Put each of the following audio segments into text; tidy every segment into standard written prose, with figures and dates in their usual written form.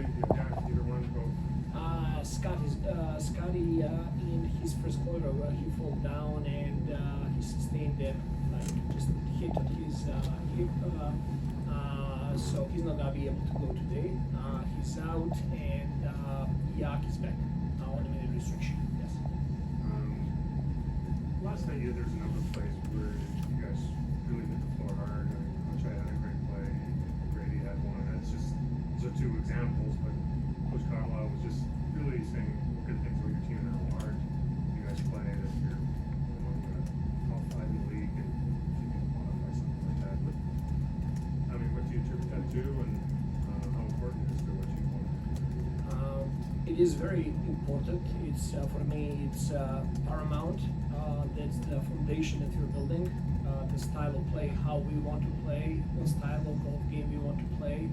either one, both. Scottie in his first quarter, he fell down and he sustained just hit on his hip. So he's not gonna be able to go today. He's out, and Yak is back on a minute restriction. Yes. Last night, there's a number of plays where you guys really hit the floor hard. Coach had a great play. Brady had one. That's just those are two examples, but Coach Carlisle was just really saying good things about your team and how hard you guys play. That you're top 5 in the league, and if you can quantify something like that. But I mean, what do you attribute that to, and how important is it to what you want? It is very important. It's for me, it's paramount. That's the foundation that we're building. The style of play, how we want to play, what style of golf game we want to play,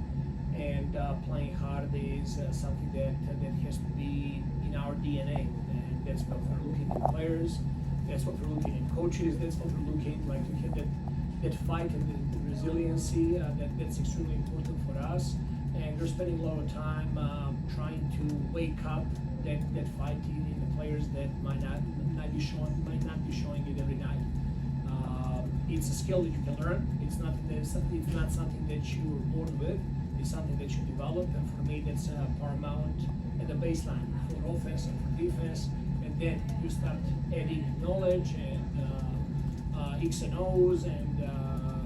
and playing hard is something that has to be in our DNA. And that's what we're looking at players. That's what we're looking at coaches. That's what we're looking like to get that fight and the resiliency. That's extremely important for us. And we're spending a lot of time trying to wake up that fight in the players that might not be showing it every night. It's a skill that you can learn. It's not something that you're born with. It's something that you develop, and for me, that's paramount at the baseline for offense and for defense. And then you start adding knowledge and X and O's and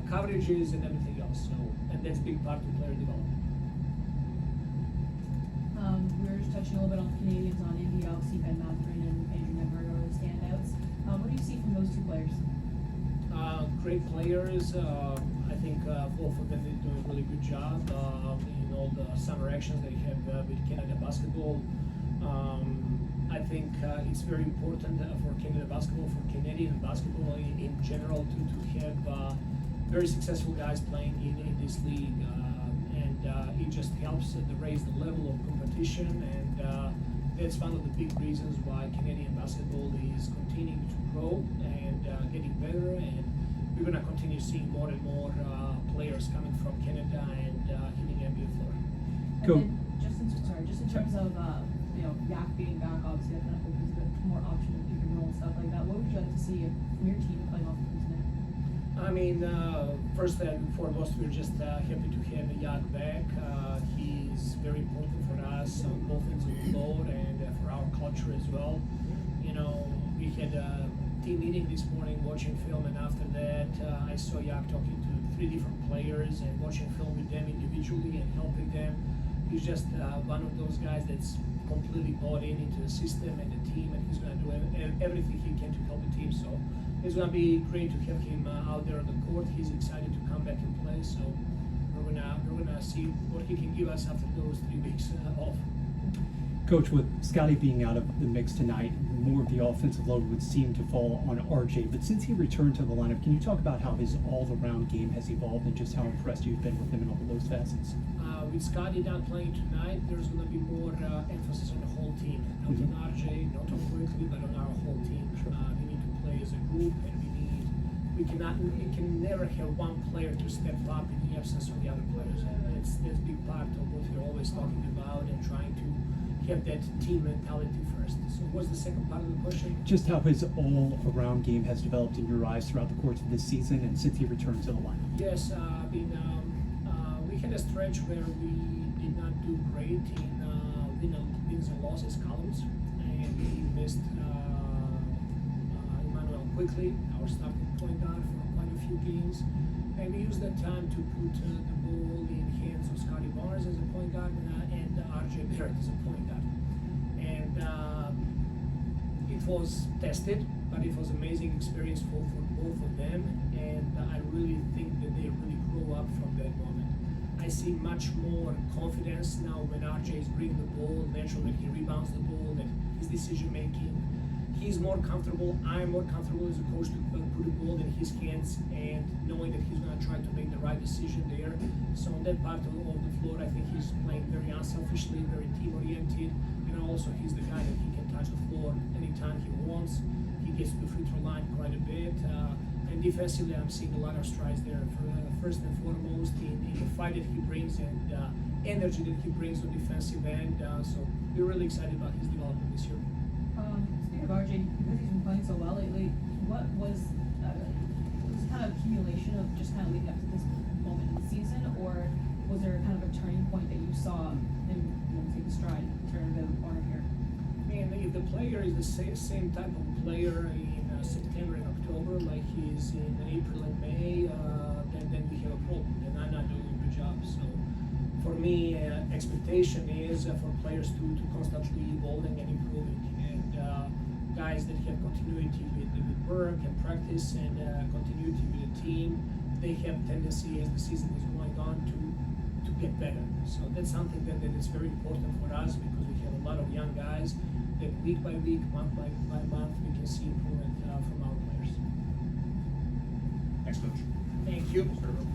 coverages and everything else. So, and that's a big part of player development. We were just touching a little bit on the Canadians on Indy. Obviously, Mathurin and Nembhard are the standouts. What do you see from those two players? Great players. I think both of them are doing a really good job in all the summer actions they have with Canada basketball. I think it's very important for Canada basketball, for Canadian basketball in general, to have very successful guys playing in this league. It just helps to raise the level of competition, and that's one of the big reasons why Canadian basketball is continuing to grow and getting better, and we're going to continue seeing more and more players coming from Canada and hitting NBA floor. And then just in terms of Yak being back, obviously that kind of opens a bit more option with pick and roll and stuff like that. What would you like to see from your team playing off of him tonight? I mean, first and foremost, we're just happy to have Yak back. He's very important for us on both ends of the floor and for our culture as well. You know, we had a team meeting this morning watching film, and after that I saw Yak talking to 3 different players and watching film with them individually and helping them. He's just one of those guys that's completely bought into the system and the team, and he's going to do everything he can to help the team. So it's going to be great to have him out there on the court. He's excited to come back and play. So we're gonna see what he can give us after those 3 weeks off. Coach, with Scottie being out of the mix tonight, more of the offensive load would seem to fall on RJ. But since he returned to the lineup, can you talk about how his all-around game has evolved and just how impressed you've been with him in all of those facets? With Scottie not playing tonight, there's going to be more emphasis on the whole team, not on RJ, not on Quickly, but on our whole team. Sure. We need to play as a group, and we can never have one player to step up in the absence of the other players. And that's a big part of what we're always talking about and trying to have that team mentality first. So what's the second part of the question? Just how his all-around game has developed in your eyes throughout the course of this season and since he returned to the lineup. Yes, we had a stretch where we did not do great in wins and losses columns, and we missed Emmanuel Quickly, our starting point guard, for quite a few games. And we used that time to put the ball in the hands of Scottie Barnes as a point guard and RJ Barrett as a point guard. And it was tested, but it was an amazing experience for both of them. And I really think that they really grow up from that moment. I see much more confidence now when RJ is bringing the ball, naturally he rebounds the ball, that his decision making. He's more comfortable. I'm more comfortable as a coach to put the ball in his hands and knowing that he's going to try to make the right decision there. So on that part of the floor, I think he's playing very unselfishly, very team-oriented, and also he's the guy that he can touch the floor anytime he wants. He gets to the free throw line quite a bit. And defensively, I'm seeing a lot of strides there. First and foremost, in the fight that he brings and energy that he brings on defensive end. So we're really excited about his development this year. Speaking of RJ, because he's been playing so well lately, what was kind of accumulation of just kind of leading up to this moment in the season, or was there kind of a turning point that you saw him, take a stride, turn a bit of a corner here? And if the player is the same type of player in September and October, like he is in April and May, then we have a problem. Then I'm not doing a good job. So for me, expectation is for players to constantly evolving and improving. And guys that have continuity with work and practice and continuity with the team, they have tendency as the season is going on to get better. So that's something that is very important for us, because we have a lot of young guys that week by week, month by month, we can see improvement from our players. Thanks, Coach. Thank you. Sir.